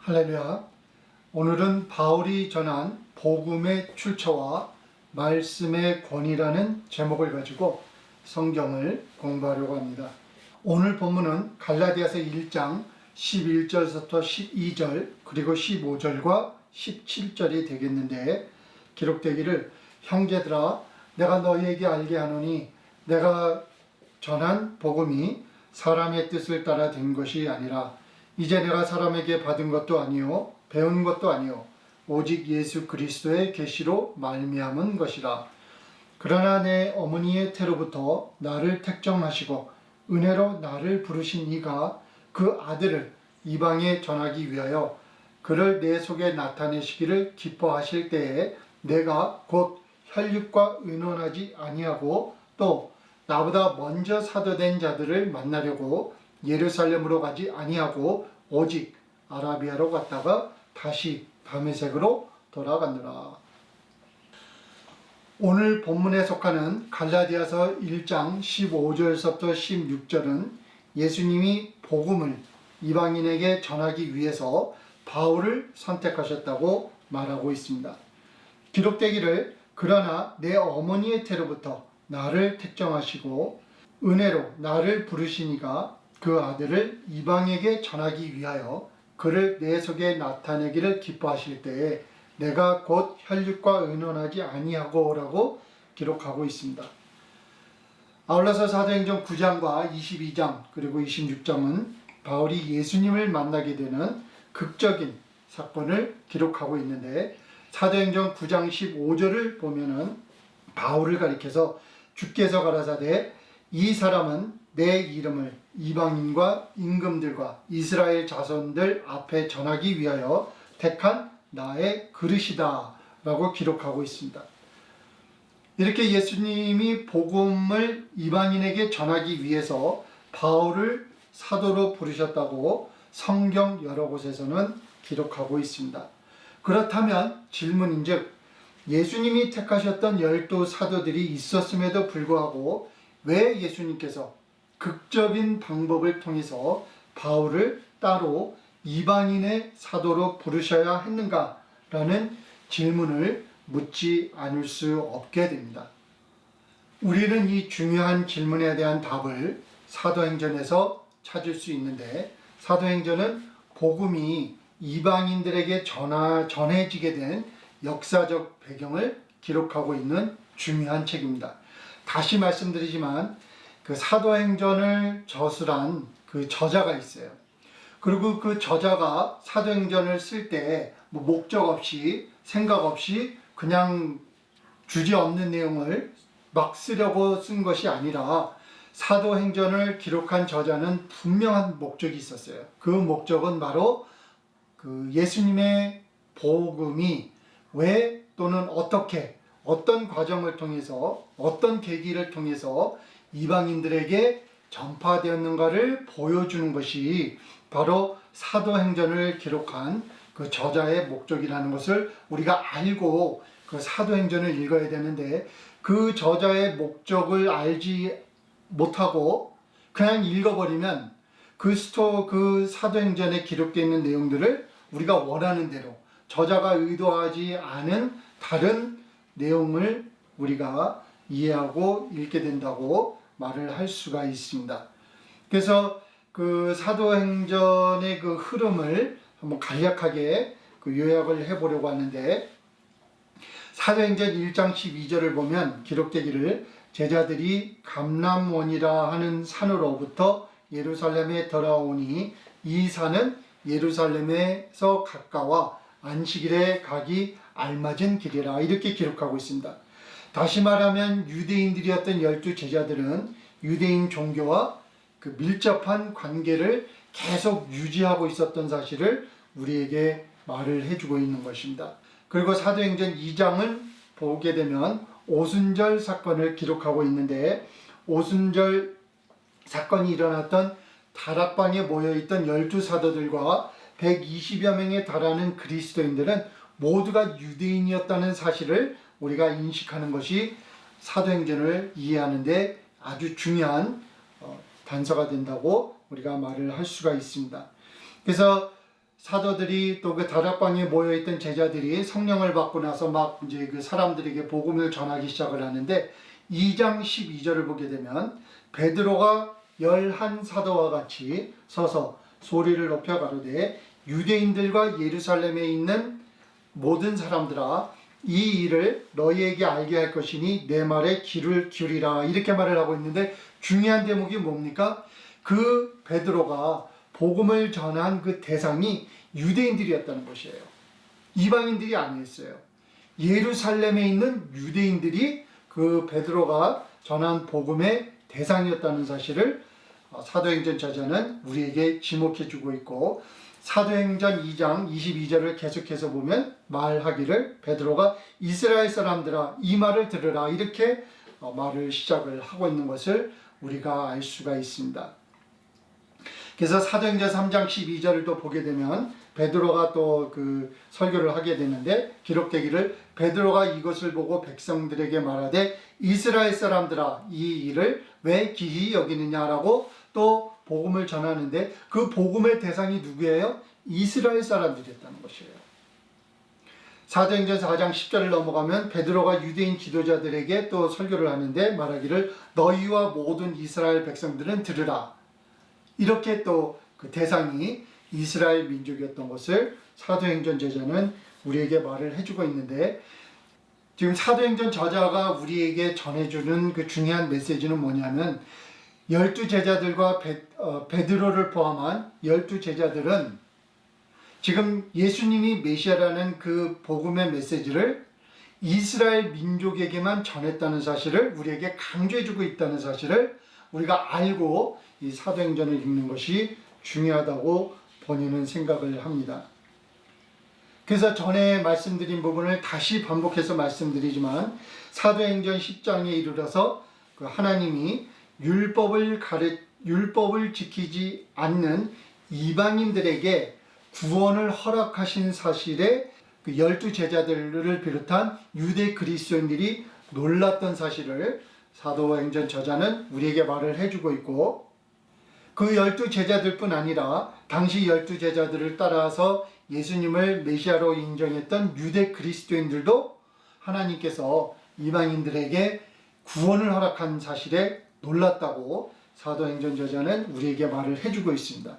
할렐루야. 오늘은 바울이 전한 복음의 출처와 말씀의 권위라는 제목을 가지고 성경을 공부하려고 합니다. 오늘 본문은 갈라디아서 1장 11절부터 12절 그리고 15절과 17절이 되겠는데, 기록되기를 형제들아 내가 너희에게 알게 하노니 내가 전한 복음이 사람의 뜻을 따라 된 것이 아니라 이제 내가 사람에게 받은 것도 아니요 배운 것도 아니요 오직 예수 그리스도의 계시로 말미암은 것이라. 그러나 내 어머니의 태로부터 나를 택정하시고 은혜로 나를 부르신 이가 그 아들을 이방에 전하기 위하여 그를 내 속에 나타내시기를 기뻐하실 때에 내가 곧 혈육과 의논하지 아니하고 또 나보다 먼저 사도된 자들을 만나려고 예루살렘으로 가지 아니하고 오직 아라비아로 갔다가 다시 다메섹으로 돌아가느라. 오늘 본문에 속하는 갈라디아서 1장 15절부터 16절은 예수님이 복음을 이방인에게 전하기 위해서 바울을 선택하셨다고 말하고 있습니다. 기록되기를 그러나 내 어머니의 태로부터 나를 택정하시고 은혜로 나를 부르시니가 그 아들을 이방에게 전하기 위하여 그를 내 속에 나타내기를 기뻐하실 때에 내가 곧 혈육과 의논하지 아니하고 라고 기록하고 있습니다. 아울러서 사도행전 9장과 22장 그리고 26장은 바울이 예수님을 만나게 되는 극적인 사건을 기록하고 있는데, 사도행전 9장 15절을 보면은 바울을 가리켜서 주께서 가라사대 이 사람은 내 이름을 이방인과 임금들과 이스라엘 자손들 앞에 전하기 위하여 택한 나의 그릇이다 라고 기록하고 있습니다. 이렇게 예수님이 복음을 이방인에게 전하기 위해서 바울을 사도로 부르셨다고 성경 여러 곳에서는 기록하고 있습니다. 그렇다면 질문인즉 예수님이 택하셨던 12 사도들이 있었음에도 불구하고 왜 예수님께서 극적인 방법을 통해서 바울을 따로 이방인의 사도로 부르셔야 했는가라는 질문을 묻지 않을 수 없게 됩니다. 우리는 이 중요한 질문에 대한 답을 사도행전에서 찾을 수 있는데, 사도행전은 복음이 이방인들에게 전해지게 된 역사적 배경을 기록하고 있는 중요한 책입니다. 다시 말씀드리지만 그 사도행전을 저술한 그 저자가 있어요. 그리고 그 저자가 사도행전을 쓸 때 뭐 목적 없이 생각 없이 그냥 주제없는 내용을 막 쓰려고 쓴 것이 아니라 사도행전을 기록한 저자는 분명한 목적이 있었어요. 그 목적은 바로 그 예수님의 복음이 왜 또는 어떻게 어떤 과정을 통해서 어떤 계기를 통해서 이방인들에게 전파되었는가를 보여주는 것이 바로 사도행전을 기록한 그 저자의 목적이라는 것을 우리가 알고 그 사도행전을 읽어야 되는데, 그 저자의 목적을 알지 못하고 그냥 읽어버리면 그 사도행전에 기록되어 있는 내용들을 우리가 원하는 대로 저자가 의도하지 않은 다른 내용을 우리가 이해하고 읽게 된다고 말을 할 수가 있습니다. 그래서 그 사도행전의 그 흐름을 한번 간략하게 그 요약을 해보려고 하는데, 사도행전 1장 12절을 보면 기록되기를 제자들이 감람원이라 하는 산으로부터 예루살렘에 돌아오니 이 산은 예루살렘에서 가까워 안식일에 가기 알맞은 길이라, 이렇게 기록하고 있습니다. 다시 말하면 유대인들이었던 12 제자들은 유대인 종교와 그 밀접한 관계를 계속 유지하고 있었던 사실을 우리에게 말을 해주고 있는 것입니다. 그리고 사도행전 2장을 보게 되면 오순절 사건을 기록하고 있는데, 오순절 사건이 일어났던 다락방에 모여있던 12 사도들과 120여 명에 달하는 그리스도인들은 모두가 유대인이었다는 사실을 우리가 인식하는 것이 사도행전을 이해하는 데 아주 중요한 단서가 된다고 우리가 말을 할 수가 있습니다. 그래서 사도들이 또 그 다락방에 모여있던 제자들이 성령을 받고 나서 막 이제 그 사람들에게 복음을 전하기 시작을 하는데 2장 12절을 보게 되면 베드로가 11사도와 같이 서서 소리를 높여 가로되 유대인들과 예루살렘에 있는 모든 사람들아 이 일을 너희에게 알게 할 것이니 내 말에 귀를 기울이라 이렇게 말을 하고 있는데 중요한 대목이 뭡니까? 그 베드로가 복음을 전한 그 대상이 유대인들이었다는 것이에요. 이방인들이 아니었어요. 예루살렘에 있는 유대인들이 그 베드로가 전한 복음의 대상이었다는 사실을 사도행전 저자는 우리에게 지목해 주고 있고 사도행전 2장 22절을 계속해서 보면 말하기를 베드로가 이스라엘 사람들아 이 말을 들으라 이렇게 말을 시작을 하고 있는 것을 우리가 알 수가 있습니다. 그래서 사도행전 3장 12절을 또 보게 되면 베드로가 또 그 설교를 하게 되는데 기록되기를 베드로가 이것을 보고 백성들에게 말하되 이스라엘 사람들아 이 일을 왜 기히 여기느냐라고 또 복음을 전하는데 그 복음의 대상이 누구예요? 이스라엘 사람들이었다는 것이에요. 사도행전 4장 10절을 넘어가면 베드로가 유대인 지도자들에게 또 설교를 하는데 말하기를 너희와 모든 이스라엘 백성들은 들으라. 이렇게 또 그 대상이 이스라엘 민족이었던 것을 사도행전 저자는 우리에게 말을 해주고 있는데 지금 사도행전 저자가 우리에게 전해주는 그 중요한 메시지는 뭐냐면 12제자들과 베드로를 포함한 12제자들은 지금 예수님이 메시아라는 그 복음의 메시지를 이스라엘 민족에게만 전했다는 사실을 우리에게 강조해주고 있다는 사실을 우리가 알고 이 사도행전을 읽는 것이 중요하다고 본인은 생각을 합니다. 그래서 전에 말씀드린 부분을 다시 반복해서 말씀드리지만 사도행전 10장에 이르러서 그 하나님이 율법을 지키지 않는 이방인들에게 구원을 허락하신 사실에 그 12제자들을 비롯한 유대 그리스도인들이 놀랐던 사실을 사도행전 저자는 우리에게 말을 해주고 있고 그 12제자들뿐 아니라 당시 12제자들을 따라서 예수님을 메시아로 인정했던 유대 그리스도인들도 하나님께서 이방인들에게 구원을 허락한 사실에 놀랐다고 사도행전 저자는 우리에게 말을 해주고 있습니다.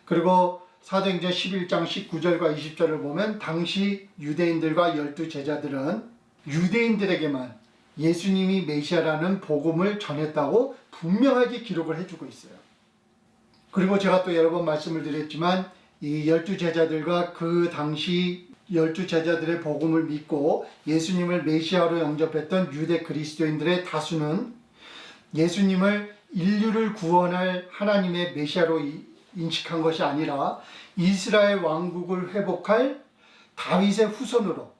그리고 사도행전 11장 19절과 20절을 보면 당시 유대인들과 12제자들은 유대인들에게만 예수님이 메시아라는 복음을 전했다고 분명하게 기록을 해주고 있어요. 그리고 제가 또 여러 번 말씀을 드렸지만 이 12제자들과 그 당시 12제자들의 복음을 믿고 예수님을 메시아로 영접했던 유대 그리스도인들의 다수는 예수님을 인류를 구원할 하나님의 메시아로 인식한 것이 아니라 이스라엘 왕국을 회복할 다윗의 후손으로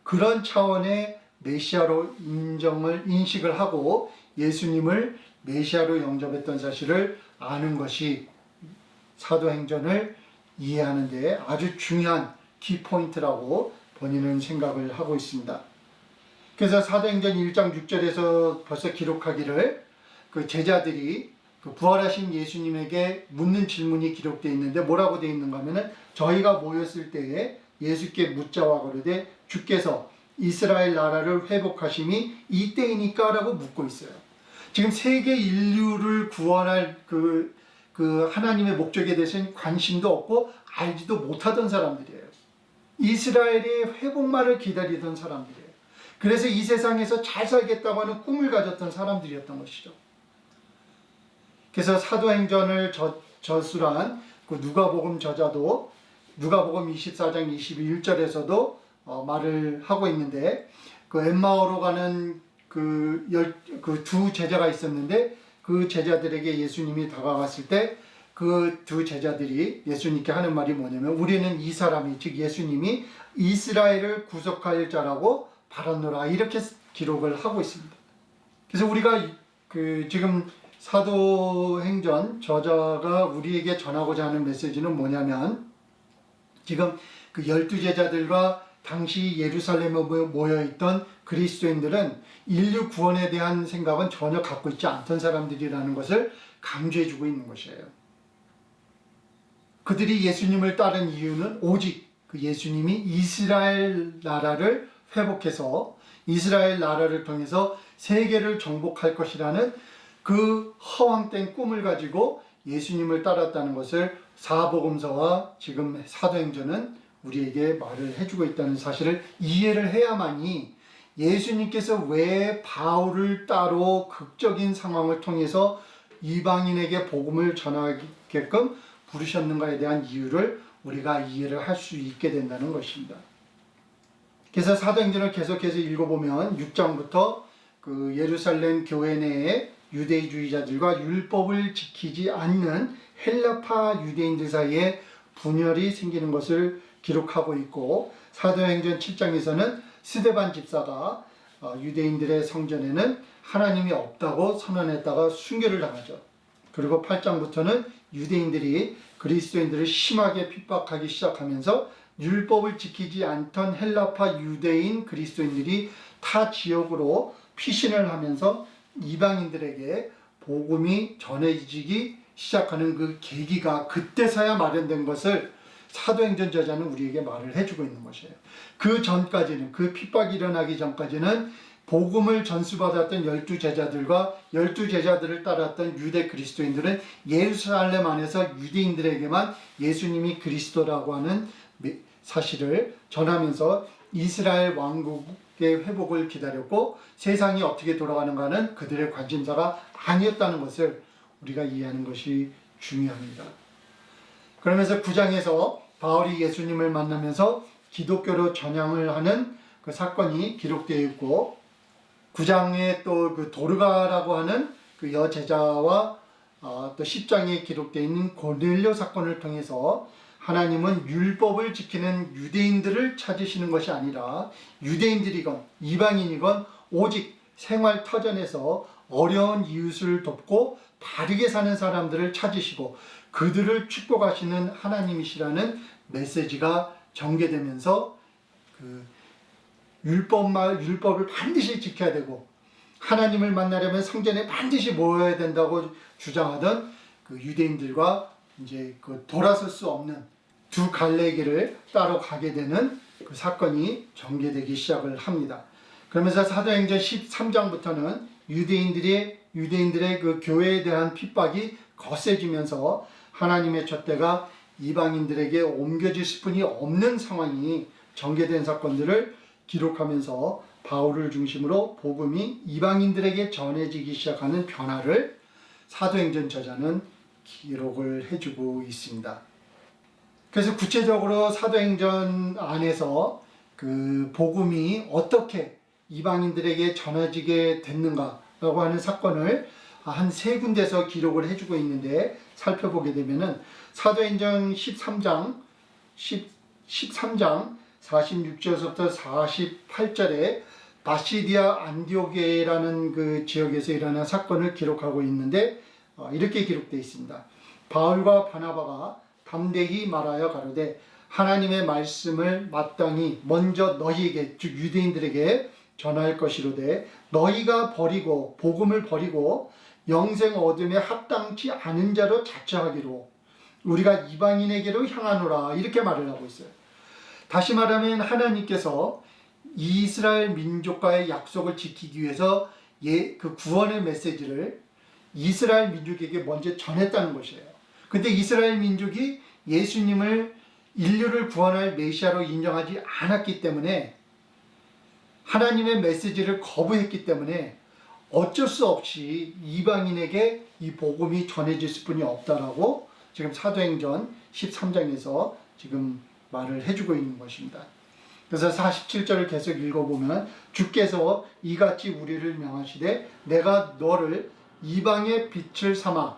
그런 차원의 메시아로 인식을 하고 예수님을 메시아로 영접했던 사실을 아는 것이 사도행전을 이해하는 데 아주 중요한 키포인트라고 본인은 생각을 하고 있습니다. 그래서 사도행전 1장 6절에서 벌써 기록하기를 그 제자들이 그 부활하신 예수님에게 묻는 질문이 기록되어 있는데 뭐라고 되어 있는가 하면은 저희가 모였을 때에 예수께 묻자와 그러되 주께서 이스라엘 나라를 회복하심이 이때이니까 라고 묻고 있어요. 지금 세계 인류를 구원할 그 하나님의 목적에 대해서는 관심도 없고 알지도 못하던 사람들이에요. 이스라엘의 회복만을 기다리던 사람들이에요. 그래서 이 세상에서 잘 살겠다고 하는 꿈을 가졌던 사람들이었던 것이죠. 그래서 사도행전을 저술한 그 누가복음 저자도 누가복음 24장 21절에서도 말을 하고 있는데 그 엠마오로 가는 그 두 제자가 있었는데 그 제자들에게 예수님이 다가갔을 때 그 두 제자들이 예수님께 하는 말이 뭐냐면 우리는 이 사람이 즉 예수님이 이스라엘을 구속할 자라고 바랐노라 이렇게 기록을 하고 있습니다. 그래서 우리가 지금 사도행전 저자가 우리에게 전하고자 하는 메시지는 뭐냐면 지금 그 12제자들과 당시 예루살렘에 모여있던 그리스도인들은 인류 구원에 대한 생각은 전혀 갖고 있지 않던 사람들이라는 것을 강조해주고 있는 것이에요. 그들이 예수님을 따른 이유는 오직 그 예수님이 이스라엘 나라를 회복해서 이스라엘 나라를 통해서 세계를 정복할 것이라는 그 허황된 꿈을 가지고 예수님을 따랐다는 것을 사복음서와 지금 사도행전은 우리에게 말을 해주고 있다는 사실을 이해를 해야만이 예수님께서 왜 바울을 따로 극적인 상황을 통해서 이방인에게 복음을 전하게끔 부르셨는가에 대한 이유를 우리가 이해를 할 수 있게 된다는 것입니다. 그래서 사도행전을 계속해서 읽어보면 6장부터 그 예루살렘 교회 내에 유대주의자들과 율법을 지키지 않는 헬라파 유대인들 사이에 분열이 생기는 것을 기록하고 있고, 사도행전 7장에서는 스데반 집사가 유대인들의 성전에는 하나님이 없다고 선언했다가 순교를 당하죠. 그리고 8장부터는 유대인들이 그리스도인들을 심하게 핍박하기 시작하면서 율법을 지키지 않던 헬라파 유대인 그리스도인들이 타 지역으로 피신을 하면서 이방인들에게 복음이 전해지기 시작하는 그 계기가 그때서야 마련된 것을 사도행전 저자는 우리에게 말을 해주고 있는 것이에요. 그 전까지는, 그 핍박이 일어나기 전까지는 복음을 전수받았던 12제자들과 12제자들을 따랐던 유대 그리스도인들은 예루살렘 안에서 유대인들에게만 예수님이 그리스도라고 하는 사실을 전하면서 이스라엘 왕국의 회복을 기다렸고, 세상이 어떻게 돌아가는가는 그들의 관심사가 아니었다는 것을 우리가 이해하는 것이 중요합니다. 그러면서 9장에서 바울이 예수님을 만나면서 기독교로 전향을 하는 그 사건이 기록되어 있고, 9장에 또 그 도르가라고 하는 그 여제자와 또 10장에 기록되어 있는 고넬료 사건을 통해서 하나님은 율법을 지키는 유대인들을 찾으시는 것이 아니라 유대인들이건 이방인이건 오직 생활 터전에서 어려운 이웃을 돕고 바르게 사는 사람들을 찾으시고 그들을 축복하시는 하나님이시라는 메시지가 전개되면서 그 율법을 반드시 지켜야 되고 하나님을 만나려면 성전에 반드시 모여야 된다고 주장하던 그 유대인들과 이제 그 돌아설 수 없는 두 갈래 길을 따로 가게 되는 그 사건이 전개되기 시작을 합니다. 그러면서 사도행전 13장부터는 유대인들의 그 교회에 대한 핍박이 거세지면서 하나님의 촛대가 이방인들에게 옮겨질 수뿐이 없는 상황이 전개된 사건들을 기록하면서 바울을 중심으로 복음이 이방인들에게 전해지기 시작하는 변화를 사도행전 저자는 기록을 해주고 있습니다. 그래서 구체적으로 사도행전 안에서 그 복음이 어떻게 이방인들에게 전해지게 됐는가라고 하는 사건을 한 세 군데서 기록을 해주고 있는데, 살펴보게 되면은 사도행전 13장 46절부터 48절에 바시디아 안디오게라는 그 지역에서 일어난 사건을 기록하고 있는데, 이렇게 기록되어 있습니다. 바울과 바나바가 담대히 말하여 가로되 하나님의 말씀을 마땅히 먼저 너희에게, 즉 유대인들에게 전할 것이로되 너희가 버리고 복음을 버리고 영생 얻음에 합당치 않은 자로 자처하기로 우리가 이방인에게로 향하노라, 이렇게 말을 하고 있어요. 다시 말하면 하나님께서 이스라엘 민족과의 약속을 지키기 위해서 그 구원의 메시지를 이스라엘 민족에게 먼저 전했다는 것이에요. 근데 이스라엘 민족이 예수님을 인류를 구원할 메시아로 인정하지 않았기 때문에, 하나님의 메시지를 거부했기 때문에 어쩔 수 없이 이방인에게 이 복음이 전해질 수뿐이 없다라고 지금 사도행전 13장에서 지금 말을 해주고 있는 것입니다. 그래서 47절을 계속 읽어보면 주께서 이같이 우리를 명하시되 내가 너를 이방의 빛을 삼아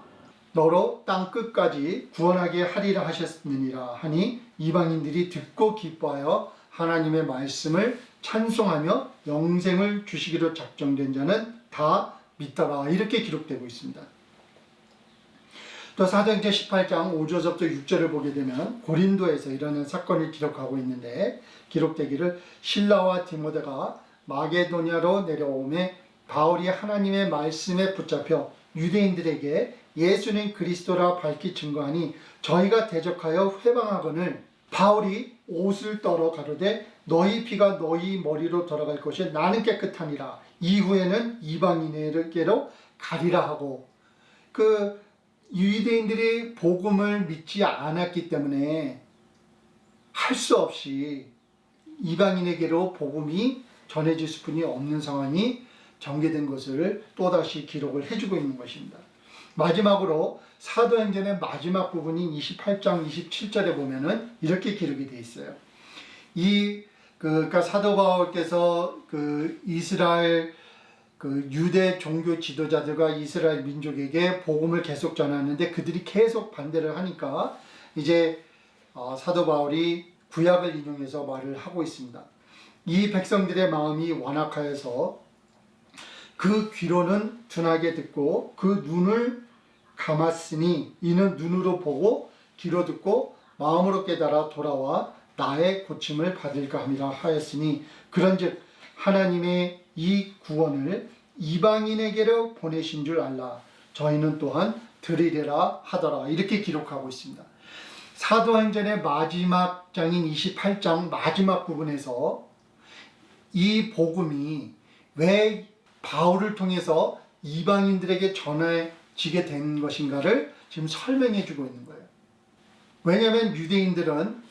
너로 땅 끝까지 구원하게 하리라 하셨느니라 하니 이방인들이 듣고 기뻐하여 하나님의 말씀을 찬송하며 영생을 주시기로 작정된 자는 다 믿더라, 이렇게 기록되고 있습니다. 또 사도행전 18장 5절부터 6절을 보게 되면 고린도에서 일어난 사건을 기록하고 있는데, 기록되기를 실라와 디모데가 마게도냐로 내려오매 바울이 하나님의 말씀에 붙잡혀 유대인들에게 예수는 그리스도라 밝히 증거하니 저희가 대적하여 회방하거늘 바울이 옷을 떨어 가로되 너희 피가 너희 머리로 돌아갈 것이 나는 깨끗하니라. 이후에는 이방인에게로 가리라 하고, 그 유대인들이 복음을 믿지 않았기 때문에 할 수 없이 이방인에게로 복음이 전해질 수뿐이 없는 상황이 전개된 것을 또다시 기록을 해주고 있는 것입니다. 마지막으로 사도행전의 마지막 부분인 28장 27절에 보면은 이렇게 기록이 되어 있어요. 그러니까 사도 바울께서 이스라엘 유대 종교 지도자들과 이스라엘 민족에게 복음을 계속 전하는데 그들이 계속 반대를 하니까 이제 사도 바울이 구약을 인용해서 말을 하고 있습니다. 이 백성들의 마음이 완악하여서 그 귀로는 둔하게 듣고 그 눈을 감았으니 이는 눈으로 보고 귀로 듣고 마음으로 깨달아 돌아와 나의 고침을 받을까 함이라 하였으니 그런즉 하나님의 이 구원을 이방인에게로 보내신 줄 알라. 저희는 또한 들으리라 하더라. 이렇게 기록하고 있습니다. 사도행전의 마지막 장인 28장 마지막 부분에서 이 복음이 왜 바울을 통해서 이방인들에게 전해지게 된 것인가를 지금 설명해 주고 있는 거예요. 왜냐하면 유대인들은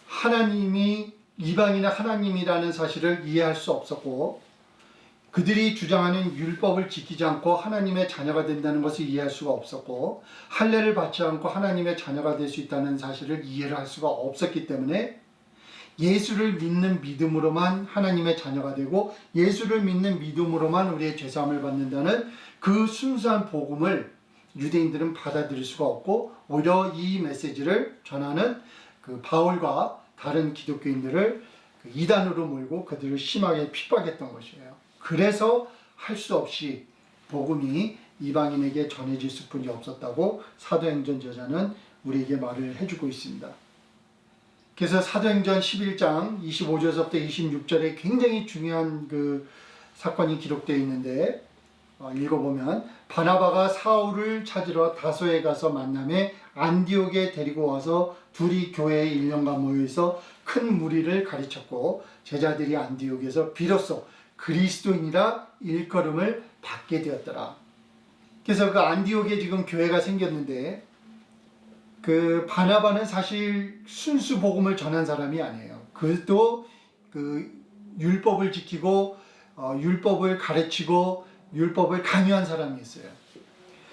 하나님이 이방인의 하나님이라는 사실을 이해할 수 없었고 그들이 주장하는 율법을 지키지 않고 하나님의 자녀가 된다는 것을 이해할 수가 없었고 할례를 받지 않고 하나님의 자녀가 될 수 있다는 사실을 이해를 할 수가 없었기 때문에 예수를 믿는 믿음으로만 하나님의 자녀가 되고 예수를 믿는 믿음으로만 우리의 죄사함을 받는다는 그 순수한 복음을 유대인들은 받아들일 수가 없고 오히려 이 메시지를 전하는 바울과 다른 기독교인들을 이단으로 몰고 그들을 심하게 핍박했던 것이에요. 그래서 할 수 없이 복음이 이방인에게 전해질 수뿐이 없었다고 사도행전 저자는 우리에게 말을 해주고 있습니다. 그래서 사도행전 11장 25절부터 26절에 굉장히 중요한 사건이 기록되어 있는데 읽어보면 바나바가 사울을 찾으러 다소에 가서 만남에 안디옥에 데리고 와서 둘이 교회에 1년간 모여서 큰 무리를 가르쳤고 제자들이 안디옥에서 비로소 그리스도인이라 일컬음을 받게 되었더라. 그래서 안디옥에 지금 교회가 생겼는데 바나바는 사실 순수 복음을 전한 사람이 아니에요. 그도 율법을 지키고 율법을 가르치고 율법을 강요한 사람이 있어요.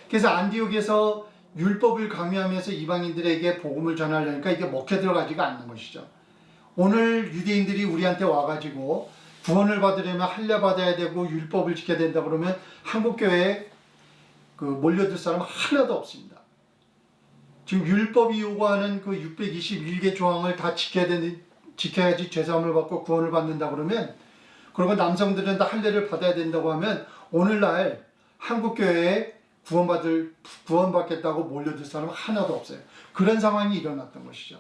그래서 안디옥에서 율법을 강요하면서 이방인들에게 복음을 전하려니까 이게 먹혀 들어가지가 않는 것이죠. 오늘 유대인들이 우리한테 와가지고 구원을 받으려면 할례 받아야 되고 율법을 지켜야 된다 그러면 한국교회에 몰려들 사람 하나도 없습니다. 지금 율법이 요구하는 621개 조항을 다 지켜야지 죄사함을 받고 구원을 받는다 그러면, 그리고 남성들은 다 할례를 받아야 된다고 하면 오늘날 한국교회에 구원받겠다고 몰려들 사람 하나도 없어요. 그런 상황이 일어났던 것이죠.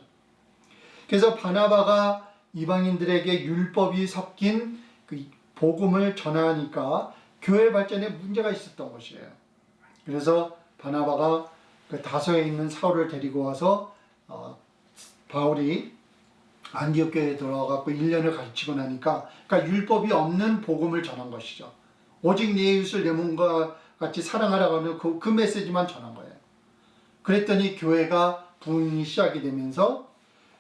그래서 바나바가 이방인들에게 율법이 섞인 복음을 전하니까 교회 발전에 문제가 있었던 것이에요. 그래서 바나바가 다소에 있는 사울을 데리고 와서 바울이 안디옥 교회에 들어와서 1년을 가르치고 나니까 율법이 없는 복음을 전한 것이죠. 오직 내 이웃을 내 몸과 같이 사랑하라고 하는 그 메시지만 전한 거예요. 그랬더니 교회가 부흥이 시작이 되면서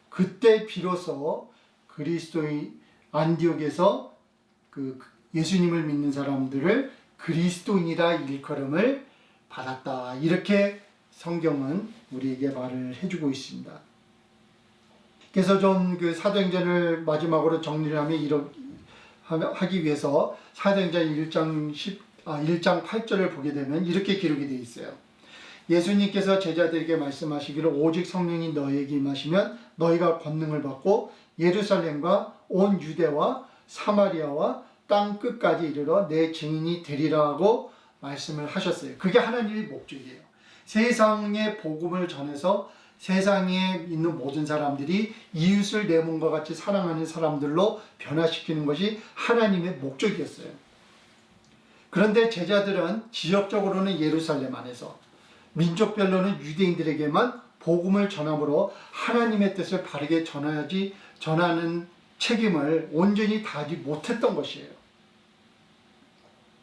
그때 비로소 그리스도인 안디옥에서 예수님을 믿는 사람들을 그리스도인이라 일컬음을 받았다. 이렇게 성경은 우리에게 말을 해주고 있습니다. 그래서 좀 사도행전을 마지막으로 정리를 하기 위해서 사도행전 1장 8절을 보게 되면 이렇게 기록이 되어 있어요. 예수님께서 제자들에게 말씀하시기를 오직 성령이 너희에게 임하시면 너희가 권능을 받고 예루살렘과 온 유대와 사마리아와 땅 끝까지 이르러 내 증인이 되리라 하고 말씀을 하셨어요. 그게 하나님의 목적이에요. 세상에 복음을 전해서 세상에 있는 모든 사람들이 이웃을 내 몸과 같이 사랑하는 사람들로 변화시키는 것이 하나님의 목적이었어요. 그런데 제자들은 지역적으로는 예루살렘 안에서, 민족별로는 유대인들에게만 복음을 전함으로 하나님의 뜻을 바르게 전하는 책임을 온전히 다하지 못했던 것이에요.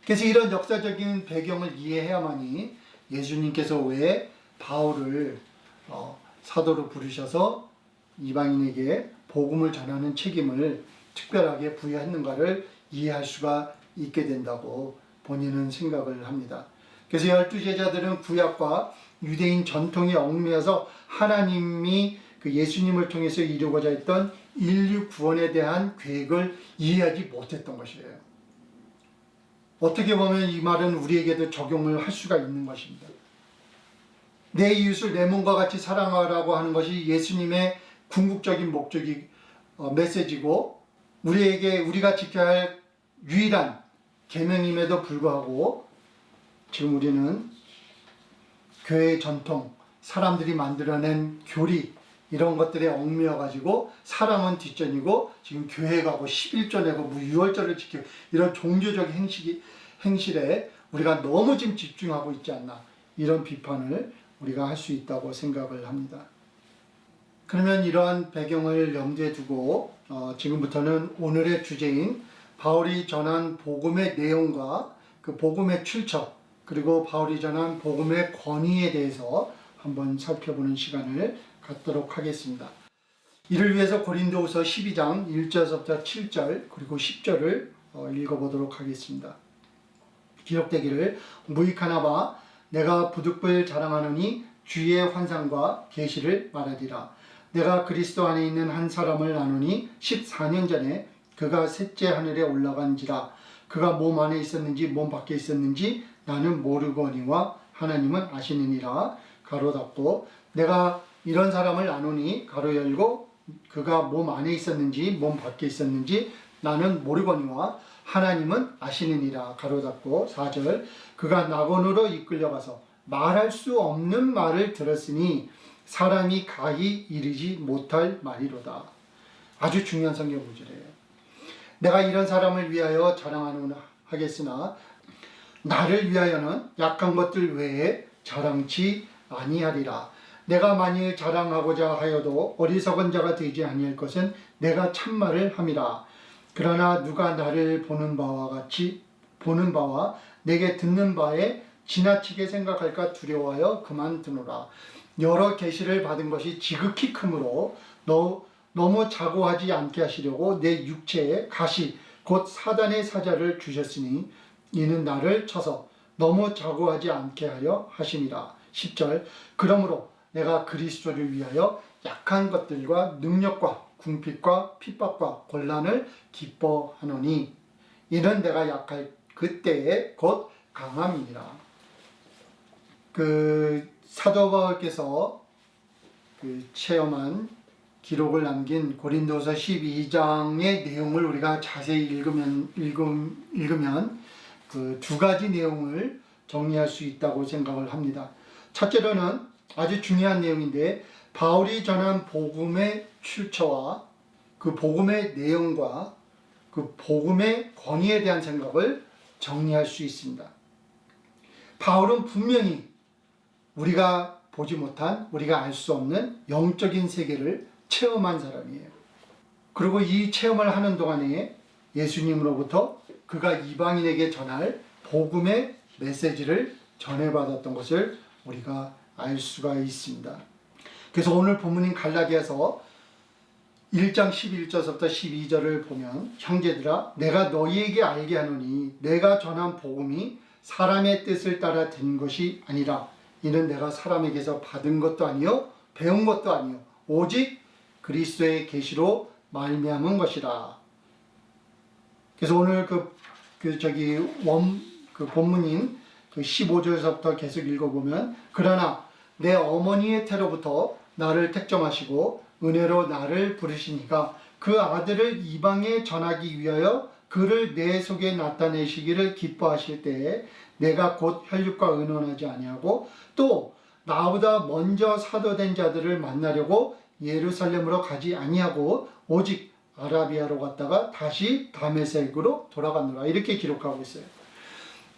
그래서 이런 역사적인 배경을 이해해야만이 예수님께서 왜 바울을 사도로 부르셔서 이방인에게 복음을 전하는 책임을 특별하게 부여했는가를 이해할 수가 있게 된다고 본인은 생각을 합니다. 그래서 12제자들은 구약과 유대인 전통에 얽매여서 하나님이 그 예수님을 통해서 이루고자 했던 인류 구원에 대한 계획을 이해하지 못했던 것이에요. 어떻게 보면 이 말은 우리에게도 적용을 할 수가 있는 것입니다. 내 이웃을 내 몸과 같이 사랑하라고 하는 것이 예수님의 궁극적인 목적이 메시지고 우리가 지켜야 할 유일한 계명임에도 불구하고 지금 우리는 교회의 전통, 사람들이 만들어낸 교리 이런 것들에 얽매여 가지고 사랑은 뒷전이고 지금 교회 가고 11조 내고 뭐 유월절을 지키고 이런 종교적 행실에 우리가 너무 지금 집중하고 있지 않나, 이런 비판을 우리가 할 수 있다고 생각을 합니다. 그러면 이러한 배경을 염두에 두고 지금부터는 오늘의 주제인 바울이 전한 복음의 내용과 그 복음의 출처, 그리고 바울이 전한 복음의 권위에 대해서 한번 살펴보는 시간을 갖도록 하겠습니다. 이를 위해서 고린도후서 12장 1절부터 7절 그리고 10절을 읽어보도록 하겠습니다. 기록되기를 무익하나 봐 내가 부득불 자랑하노니 주의 환상과 계시를 말하리라. 내가 그리스도 안에 있는 한 사람을 아노니 14년 전에 그가 셋째 하늘에 올라간지라. 그가 몸 안에 있었는지 몸 밖에 있었는지 나는 모르거니와 하나님은 아시느니라. 가로 닫고 내가 이런 사람을 아노니 가로 열고 그가 몸 안에 있었는지 몸 밖에 있었는지 나는 모르거니와 하나님은 아시느니라. 가로 닫고 4절 그가 낙원으로 이끌려가서 말할 수 없는 말을 들었으니 사람이 가히 이르지 못할 말이로다. 아주 중요한 성경 구절이에요. 내가 이런 사람을 위하여 자랑하겠으나 나를 위하여는 약한 것들 외에 자랑치 아니하리라. 내가 만일 자랑하고자 하여도 어리석은 자가 되지 아니할 것은 내가 참말을 함이라. 그러나 누가 나를 보는 바와 내게 듣는 바에 지나치게 생각할까 두려워하여 그만두노라. 여러 계시를 받은 것이 지극히 크므로 너무 자고하지 않게 하시려고 내 육체에 가시 곧 사단의 사자를 주셨으니 이는 나를 쳐서 너무 자고하지 않게 하려 하심이라. 10절 그러므로 내가 그리스도를 위하여 약한 것들과 능력과 궁핍과 핍박과 곤란을 기뻐하노니 이는 내가 약할 그때에 곧 강함이니라. 사도 바울께서 체험한 기록을 남긴 고린도서 12장의 내용을 우리가 자세히 읽으면 그 두 가지 내용을 정리할 수 있다고 생각을 합니다. 첫째로는 아주 중요한 내용인데 바울이 전한 복음의 출처와 그 복음의 내용과 그 복음의 권위에 대한 생각을 정리할 수 있습니다. 바울은 분명히 우리가 보지 못한, 우리가 알 수 없는 영적인 세계를 체험한 사람이에요. 그리고 이 체험을 하는 동안에 예수님으로부터 그가 이방인에게 전할 복음의 메시지를 전해받았던 것을 우리가 알 수가 있습니다. 그래서 오늘 본문인 갈라디아서 1장 11절부터 12절을 보면 형제들아 내가 너희에게 알게 하노니 내가 전한 복음이 사람의 뜻을 따라 된 것이 아니라 이는 내가 사람에게서 받은 것도 아니요 배운 것도 아니요 오직 그리스도의 계시로 말미암은 것이라. 그래서 오늘 본문인 15절에서부터 계속 읽어보면 그러나 내 어머니의 태로부터 나를 택정하시고 은혜로 나를 부르시니까 그 아들을 이방에 전하기 위하여 그를 내 속에 나타내시기를 기뻐하실 때에 내가 곧 혈육과 의논하지 아니하고 또 나보다 먼저 사도된 자들을 만나려고 예루살렘으로 가지 아니하고 오직 아라비아로 갔다가 다시 다메섹으로 돌아갔노라. 이렇게 기록하고 있어요.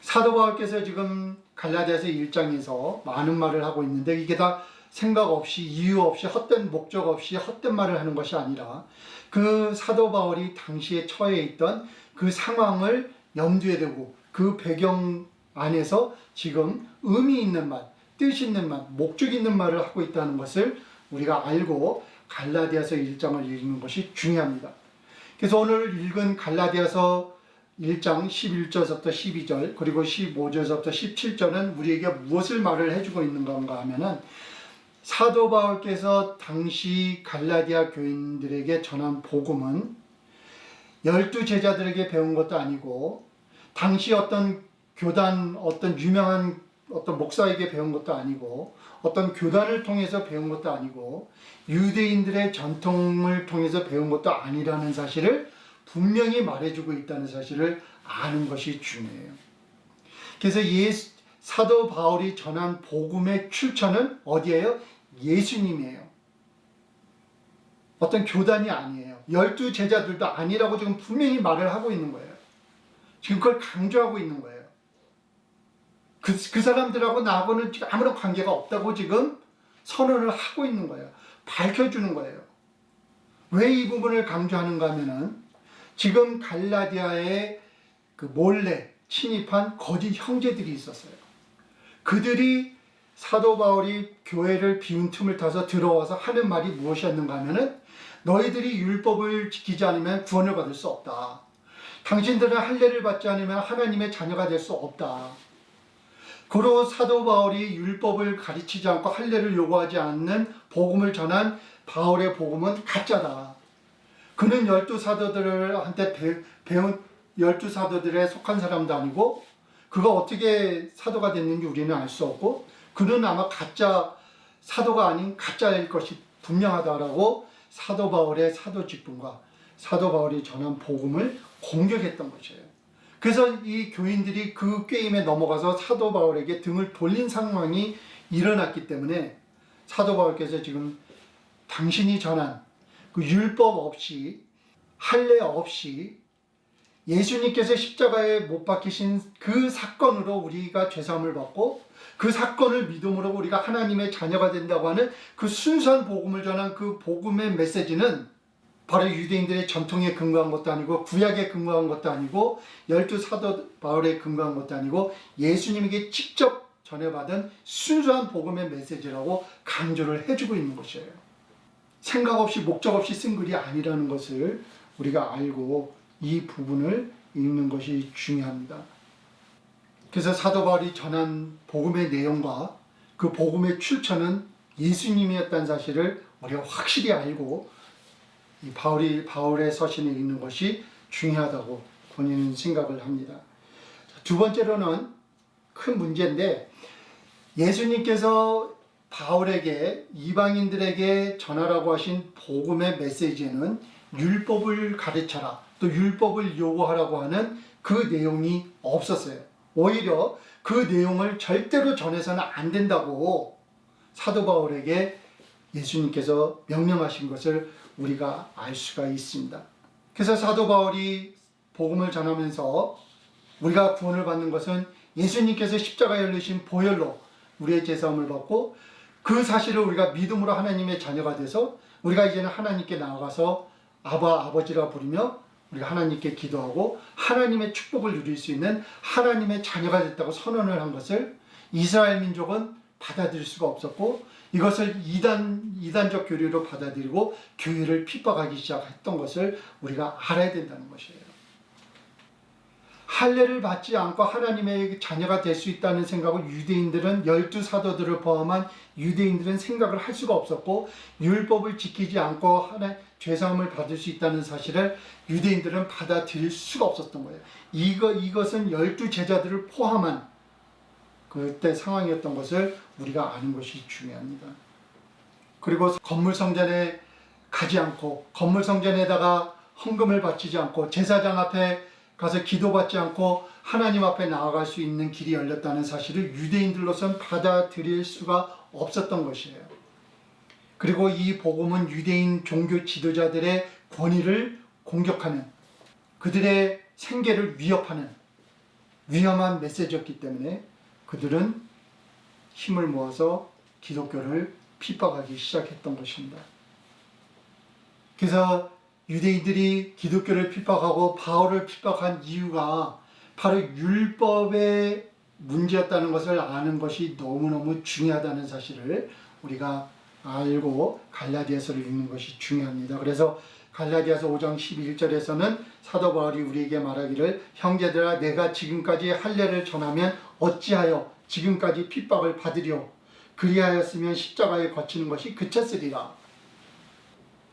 사도 바울께서 지금 갈라디아서 1장에서 많은 말을 하고 있는데 이게 다 생각 없이 이유 없이 헛된 목적 없이 헛된 말을 하는 것이 아니라 그 사도 바울이 당시에 처해 있던 그 상황을 염두에 두고 그 배경 안에서 지금 의미 있는 말, 뜻 있는 말, 목적 있는 말을 하고 있다는 것을 우리가 알고 갈라디아서 1장을 읽는 것이 중요합니다. 그래서 오늘 읽은 갈라디아서 1장 11절부터 12절 그리고 15절부터 17절은 우리에게 무엇을 말을 해주고 있는 건가 하면은 사도 바울께서 당시 갈라디아 교인들에게 전한 복음은 12제자들에게 배운 것도 아니고 당시 어떤 교단, 어떤 유명한 어떤 목사에게 배운 것도 아니고 어떤 교단을 통해서 배운 것도 아니고 유대인들의 전통을 통해서 배운 것도 아니라는 사실을 분명히 말해주고 있다는 사실을 아는 것이 중요해요. 그래서 사도 바울이 전한 복음의 출처는 어디예요? 예수님이에요. 어떤 교단이 아니에요. 12제자들도 아니라고 지금 분명히 말을 하고 있는 거예요. 지금 그걸 강조하고 있는 거예요. 그 사람들하고 나하고는 지금 아무런 관계가 없다고 지금 선언을 하고 있는 거예요. 밝혀주는 거예요. 왜 이 부분을 강조하는가 하면은 지금 갈라디아에 그 몰래 침입한 거짓 형제들이 있었어요. 그들이 사도 바울이 교회를 비운 틈을 타서 들어와서 하는 말이 무엇이었는가 하면은 너희들이 율법을 지키지 않으면 구원을 받을 수 없다. 당신들은 할례를 받지 않으면 하나님의 자녀가 될 수 없다. 고로 사도 바울이 율법을 가르치지 않고 할례를 요구하지 않는 복음을 전한 바울의 복음은 가짜다. 그는 12사도들한테 배운 12사도들에 속한 사람도 아니고 그가 어떻게 사도가 됐는지 우리는 알 수 없고 그는 아마 가짜 사도가 아닌 가짜일 것이 분명하다라고 사도 바울의 사도 직분과 사도 바울이 전한 복음을 공격했던 것이에요. 그래서 이 교인들이 그 게임에 넘어가서 사도 바울에게 등을 돌린 상황이 일어났기 때문에 사도 바울께서 지금 당신이 전한 그 율법 없이 할례 없이 예수님께서 십자가에 못 박히신 그 사건으로 우리가 죄사함을 받고 그 사건을 믿음으로 우리가 하나님의 자녀가 된다고 하는 그 순수한 복음을 전한 그 복음의 메시지는 바로 유대인들의 전통에 근거한 것도 아니고 구약에 근거한 것도 아니고 12사도 바울에 근거한 것도 아니고 예수님에게 직접 전해받은 순수한 복음의 메시지라고 강조를 해주고 있는 것이에요. 생각 없이 목적 없이 쓴 글이 아니라는 것을 우리가 알고 이 부분을 읽는 것이 중요합니다. 그래서 사도 바울이 전한 복음의 내용과 그 복음의 출처는 예수님이었다는 사실을 우리가 확실히 알고 이 바울의 서신에 읽는 것이 중요하다고 본인은 생각을 합니다. 두 번째로는 큰 문제인데 예수님께서 바울에게 이방인들에게 전하라고 하신 복음의 메시지에는 율법을 가르쳐라 또 율법을 요구하라고 하는 그 내용이 없었어요. 오히려 그 내용을 절대로 전해서는 안 된다고 사도 바울에게 예수님께서 명령하신 것을 우리가 알 수가 있습니다. 그래서 사도 바울이 복음을 전하면서 우리가 구원을 받는 것은 예수님께서 십자가에 흘리신 보혈로 우리의 죄사함을 받고 그 사실을 우리가 믿음으로 하나님의 자녀가 돼서 우리가 이제는 하나님께 나아가서 아버지라 부르며 우리가 하나님께 기도하고 하나님의 축복을 누릴 수 있는 하나님의 자녀가 됐다고 선언을 한 것을 이스라엘 민족은 받아들일 수가 없었고 이것을 이단적 교리로 받아들이고 교회를 핍박하기 시작했던 것을 우리가 알아야 된다는 것이에요. 할례를 받지 않고 하나님의 자녀가 될 수 있다는 생각을 유대인들은 12사도들을 포함한 유대인들은 생각을 할 수가 없었고 율법을 지키지 않고 죄사함을 받을 수 있다는 사실을 유대인들은 받아들일 수가 없었던 거예요. 이것은 12제자들을 포함한 그때 상황이었던 것을 우리가 아는 것이 중요합니다. 그리고 건물 성전에 가지 않고 건물 성전에다가 헌금을 바치지 않고 제사장 앞에 가서 기도받지 않고 하나님 앞에 나아갈 수 있는 길이 열렸다는 사실을 유대인들로선 받아들일 수가 없었던 것이에요. 그리고 이 복음은 유대인 종교 지도자들의 권위를 공격하는 그들의 생계를 위협하는 위험한 메시지였기 때문에 그들은 힘을 모아서 기독교를 핍박하기 시작했던 것입니다. 그래서 유대인들이 기독교를 핍박하고 바울을 핍박한 이유가 바로 율법의 문제였다는 것을 아는 것이 너무너무 중요하다는 사실을 우리가 알고 갈라디아서를 읽는 것이 중요합니다. 그래서 갈라디아서 5장 11절에서는 사도 바울이 우리에게 말하기를 형제들아 내가 지금까지 할례를 전하면 어찌하여 지금까지 핍박을 받으려 그리하였으면 십자가에 거치는 것이 그쳤으리라.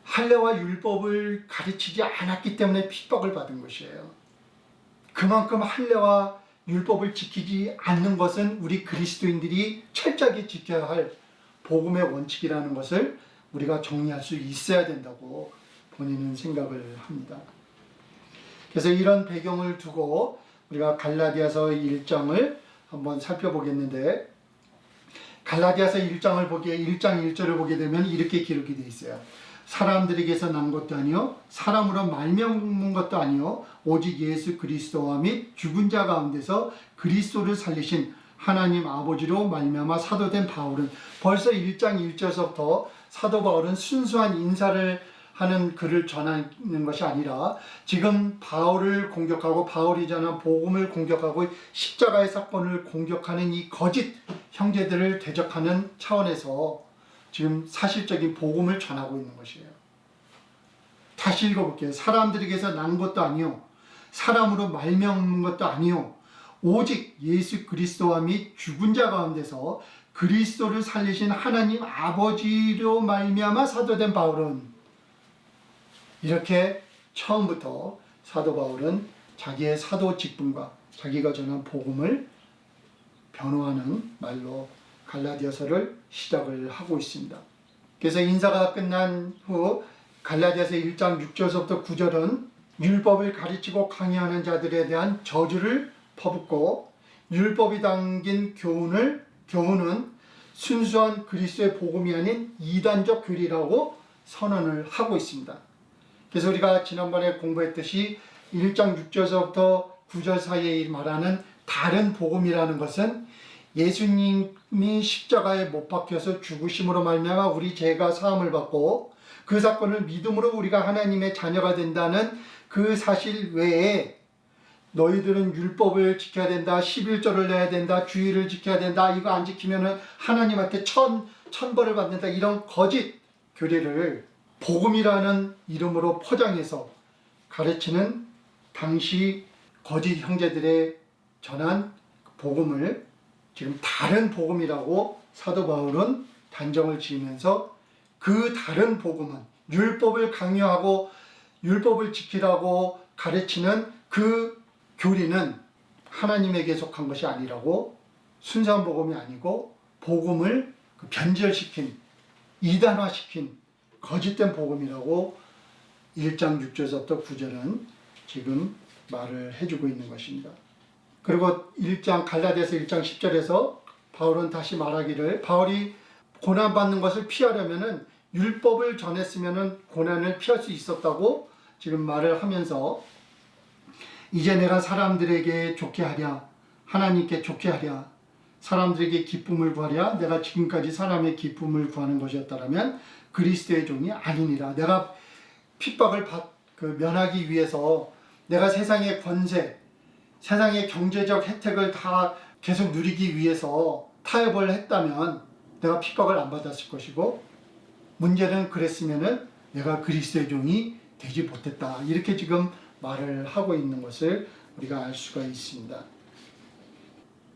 할례와 율법을 가르치지 않았기 때문에 핍박을 받은 것이에요. 그만큼 할례와 율법을 지키지 않는 것은 우리 그리스도인들이 철저하게 지켜야 할 복음의 원칙이라는 것을 우리가 정리할 수 있어야 된다고 본인은 생각을 합니다. 그래서 이런 배경을 두고 우리가 갈라디아서 1장을 한번 살펴보겠는데, 갈라디아서 1장 1절을 보게 되면 이렇게 기록이 되어 있어요. 사람들에게서 난 것도 아니요 사람으로 말미암은 것도 아니요 오직 예수 그리스도와 및 죽은 자 가운데서 그리스도를 살리신 하나님 아버지로 말미암아 사도된 바울은, 벌써 1장 1절에서부터 사도 바울은 순수한 인사를 하는 글을 전하는 것이 아니라 지금 바울을 공격하고 바울이 전한 복음을 공격하고 십자가의 사건을 공격하는 이 거짓 형제들을 대적하는 차원에서 지금 사실적인 복음을 전하고 있는 것이에요. 다시 읽어볼게요. 사람들에게서 난 것도 아니요 사람으로 말미암은 것도 아니요 오직 예수 그리스도와 및 죽은 자 가운데서 그리스도를 살리신 하나님 아버지로 말미암아 사도된 바울은, 이렇게 처음부터 사도 바울은 자기의 사도 직분과 자기가 전한 복음을 변호하는 말로 갈라디아서를 시작을 하고 있습니다. 그래서 인사가 끝난 후 갈라디아서 1장 6절부터 9절은 율법을 가르치고 강요하는 자들에 대한 저주를 퍼붓고, 율법이 담긴 교훈은 순수한 그리스도의 복음이 아닌 이단적 교리라고 선언을 하고 있습니다. 그래서 우리가 지난번에 공부했듯이 1장 6절부터 9절 사이에 말하는 다른 복음이라는 것은 예수님이 십자가에 못 박혀서 죽으심으로 말미암아 우리 죄가 사함을 받고 그 사건을 믿음으로 우리가 하나님의 자녀가 된다는 그 사실 외에 너희들은 율법을 지켜야 된다, 11조를 내야 된다, 주의를 지켜야 된다, 이거 안 지키면은 하나님한테 천벌을 받는다, 이런 거짓 교리를 복음이라는 이름으로 포장해서 가르치는 당시 거짓 형제들의 전한 복음을 지금 다른 복음이라고 사도 바울은 단정을 지으면서, 그 다른 복음은 율법을 강요하고 율법을 지키라고 가르치는 그 교리는 하나님에게 속한 것이 아니라고, 순수한 복음이 아니고 복음을 변절시킨, 이단화시킨 거짓된 복음이라고 1장 6절부터 9절은 지금 말을 해주고 있는 것입니다. 그리고 갈라디아서 1장 10절에서 바울은 다시 말하기를, 바울이 고난받는 것을 피하려면은 율법을 전했으면은 고난을 피할 수 있었다고 지금 말을 하면서, 이제 내가 사람들에게 좋게 하랴, 하나님께 좋게 하랴, 사람들에게 기쁨을 구하랴, 내가 지금까지 사람의 기쁨을 구하는 것이었다면 그리스도의 종이 아니니라. 내가 핍박을 면하기 위해서 내가 세상의 권세, 세상의 경제적 혜택을 다 계속 누리기 위해서 타협을 했다면 내가 핍박을 안 받았을 것이고, 문제는 그랬으면은 내가 그리스도의 종이 되지 못했다, 이렇게 지금 말을 하고 있는 것을 우리가 알 수가 있습니다.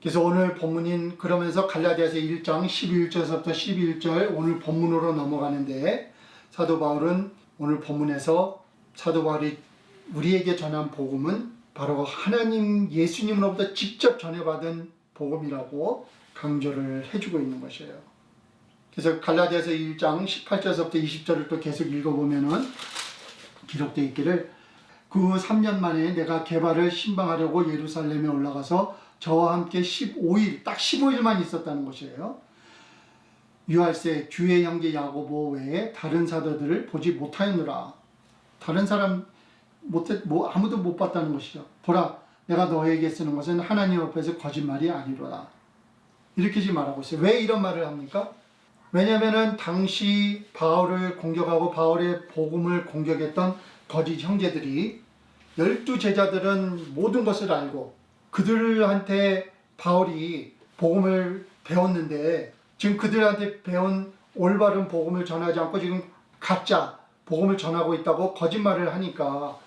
그래서 오늘 본문인, 그러면서 갈라디아서 1장 11절부터 11절 오늘 본문으로 넘어가는데, 사도 바울은 오늘 본문에서 사도 바울이 우리에게 전한 복음은 바로 하나님 예수님으로부터 직접 전해받은 복음이라고 강조를 해주고 있는 것이에요. 그래서 갈라디아서 1장 18절부터 20절을 또 계속 읽어보면은 기록되어 있기를, 그 3년 만에 내가 게바를 신방하려고 예루살렘에 올라가서 저와 함께 15일, 딱 15일만 있었다는 것이에요. 유할세 주의 형제 야고보 외에 다른 사도들을 보지 못하였노라. 다른 사람 아무도 못 봤다는 것이죠. 보라, 내가 너에게 쓰는 것은 하나님 앞에서 거짓말이 아니로다. 이렇게 지금 말하고 있어요. 왜 이런 말을 합니까? 왜냐하면 당시 바울을 공격하고 바울의 복음을 공격했던 거짓 형제들이 12제자들은 모든 것을 알고 그들한테 바울이 복음을 배웠는데 지금 그들한테 배운 올바른 복음을 전하지 않고 지금 가짜 복음을 전하고 있다고 거짓말을 하니까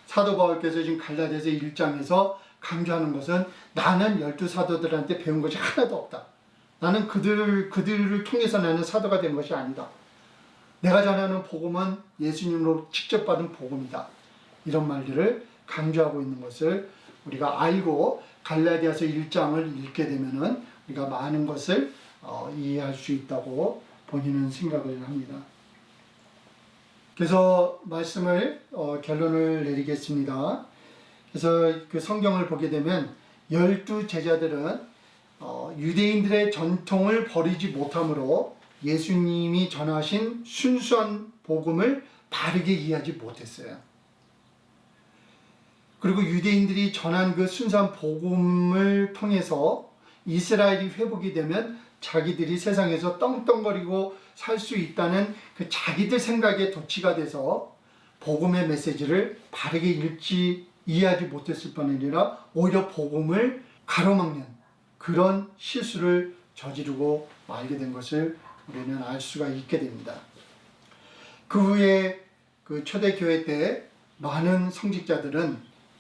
사도 바울께서 지금 갈라디아서 1장에서 강조하는 것은 나는 12사도들한테 배운 것이 하나도 없다. 나는 그들을 통해서 나는 사도가 된 것이 아니다. 내가 전하는 복음은 예수님으로 직접 받은 복음이다. 이런 말들을 강조하고 있는 것을 우리가 알고 갈라디아서 1장을 읽게 되면은 우리가 많은 것을 이해할 수 있다고 본인은 생각을 합니다. 그래서 말씀을 결론을 내리겠습니다. 그래서 그 성경을 보게 되면 12제자들은 유대인들의 전통을 버리지 못함으로 예수님이 전하신 순수한 복음을 바르게 이해하지 못했어요. 그리고 유대인들이 전한 그 순수한 복음을 통해서 이스라엘이 회복이 되면 자기들이 세상에서 떵떵거리고 살 수 있다는 그 자기들 생각에 도취가 돼서 복음의 메시지를 바르게 이해하지 못했을 뿐 아니라 오히려 복음을 가로막는 그런 실수를 저지르고 말게 된 것을 우리는 알 수가 있게 됩니다. 그 후에 그 초대교회 때 많은 성직자들은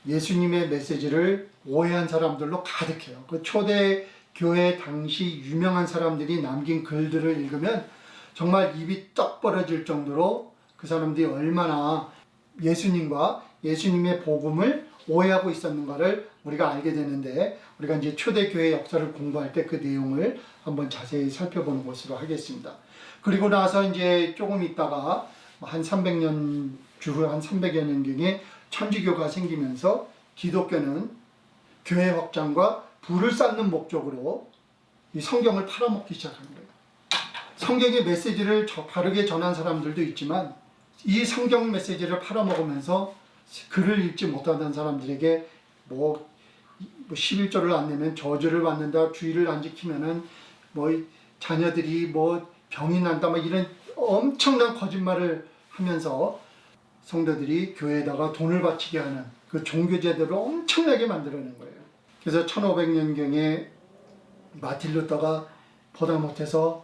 예수님의 메시지를 오해한 사람들로 가득해요. 그 초대교회 당시 유명한 사람들이 남긴 글들을 읽으면 정말 입이 떡 벌어질 정도로 그 사람들이 얼마나 예수님과 예수님의 복음을 오해하고 있었는가를 우리가 알게 되는데 우리가 이제 초대교회 역사를 공부할 때 그 내용을 한번 자세히 살펴보는 것으로 하겠습니다. 그리고 나서 이제 조금 있다가 한 300년 주후 한 300여 년경에 천주교가 생기면서 기독교는 교회 확장과 부를 쌓는 목적으로 이 성경을 팔아먹기 시작한 거예요. 성경의 메시지를 바르게 전한 사람들도 있지만 이 성경 메시지를 팔아먹으면서 글을 읽지 못하는 사람들에게 뭐 11조를 안 내면 저주를 받는다, 주의를 안 지키면은 뭐 자녀들이 뭐 병이 난다, 막 이런 엄청난 거짓말을 하면서 성도들이 교회에다가 돈을 바치게 하는 그 종교 제도를 엄청나게 만들어낸 거예요. 그래서 1500년경에 마틴 루터가 보다 못해서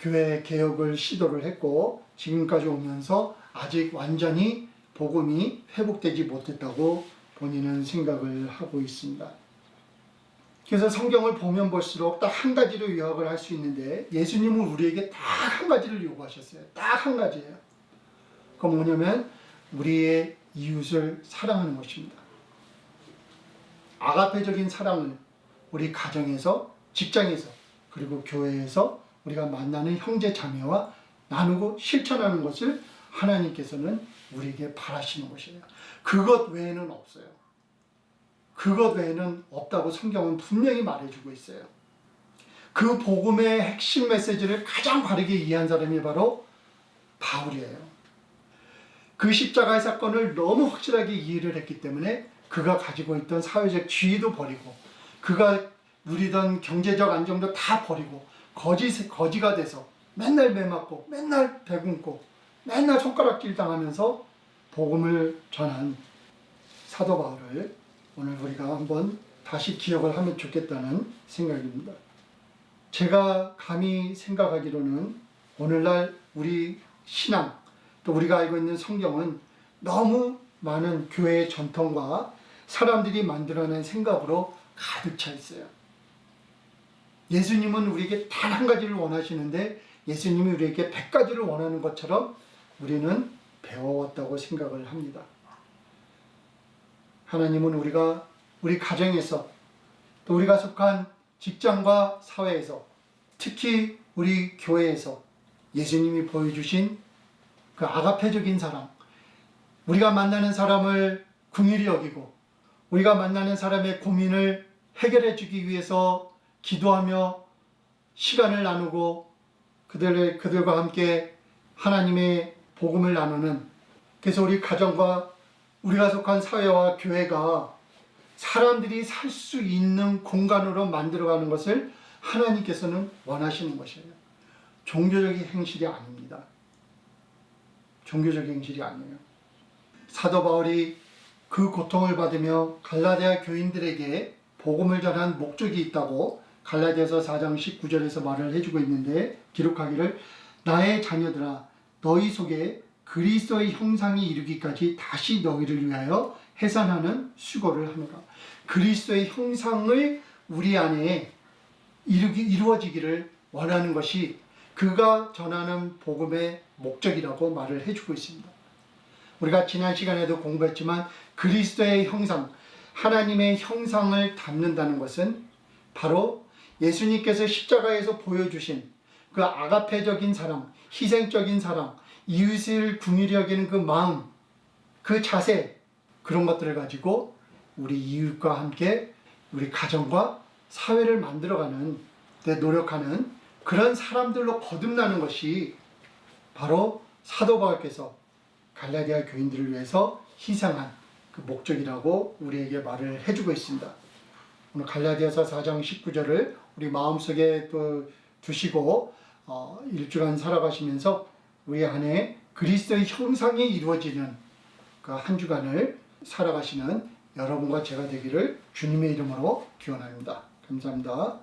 교회 개혁을 시도를 했고 지금까지 오면서 아직 완전히 복음이 회복되지 못했다고 본인은 생각을 하고 있습니다. 그래서 성경을 보면 볼수록 딱 한 가지로 요약을 할 수 있는데 예수님은 우리에게 딱 한 가지를 요구하셨어요. 딱 한 가지예요. 그건 뭐냐면 우리의 이웃을 사랑하는 것입니다. 아가페적인 사랑을 우리 가정에서, 직장에서, 그리고 교회에서 우리가 만나는 형제 자매와 나누고 실천하는 것을 하나님께서는 우리에게 바라시는 것이에요. 그것 외에는 없어요. 그것 외에는 없다고 성경은 분명히 말해주고 있어요. 그 복음의 핵심 메시지를 가장 바르게 이해한 사람이 바로 바울이에요. 그 십자가의 사건을 너무 확실하게 이해를 했기 때문에 그가 가지고 있던 사회적 지위도 버리고 그가 누리던 경제적 안정도 다 버리고 거지가 돼서 맨날 매 맞고 맨날 배굶고 맨날 손가락질 당하면서 복음을 전한 사도 바울을 오늘 우리가 한번 다시 기억을 하면 좋겠다는 생각입니다. 제가 감히 생각하기로는 오늘날 우리 신앙 또 우리가 알고 있는 성경은 너무 많은 교회의 전통과 사람들이 만들어낸 생각으로 가득 차 있어요. 예수님은 우리에게 단 한 가지를 원하시는데 예수님이 우리에게 100가지를 원하는 것처럼 우리는 배워왔다고 생각을 합니다. 하나님은 우리 가정에서 또 우리가 속한 직장과 사회에서 특히 우리 교회에서 예수님이 보여주신 그 아가페적인 사랑, 우리가 만나는 사람을 긍휼히 여기고 우리가 만나는 사람의 고민을 해결해 주기 위해서 기도하며 시간을 나누고 그들과 함께 하나님의 복음을 나누는, 그래서 우리 가정과 우리가 속한 사회와 교회가 사람들이 살 수 있는 공간으로 만들어가는 것을 하나님께서는 원하시는 것이에요. 종교적인 행실이 아닙니다. 종교적인 행실이 아니에요. 사도 바울이 그 고통을 받으며 갈라디아 교인들에게 복음을 전한 목적이 있다고 갈라디아서 4장 19절에서 말을 해주고 있는데, 기록하기를 나의 자녀들아 너희 속에 그리스도의 형상이 이르기까지 다시 너희를 위하여 해산하는 수고를 하노라. 그리스도의 형상을 우리 안에 이루어지기를 원하는 것이 그가 전하는 복음의 목적이라고 말을 해주고 있습니다. 우리가 지난 시간에도 공부했지만 그리스도의 형상, 하나님의 형상을 담는다는 것은 바로 예수님께서 십자가에서 보여주신 그 아가페적인 사랑, 희생적인 사랑, 이웃을 긍휼히 여기는 그 마음, 그 자세, 그런 것들을 가지고 우리 이웃과 함께 우리 가정과 사회를 만들어가는 데 노력하는 그런 사람들로 거듭나는 것이 바로 사도 바울께서 갈라디아 교인들을 위해서 희생한 그 목적이라고 우리에게 말을 해주고 있습니다. 오늘 갈라디아서 4장 19절을 우리 마음속에 또 두시고 일주간 살아가시면서 우리 안에 그리스도의 형상이 이루어지는 그 한 주간을 살아가시는 여러분과 제가 되기를 주님의 이름으로 기원합니다. 감사합니다.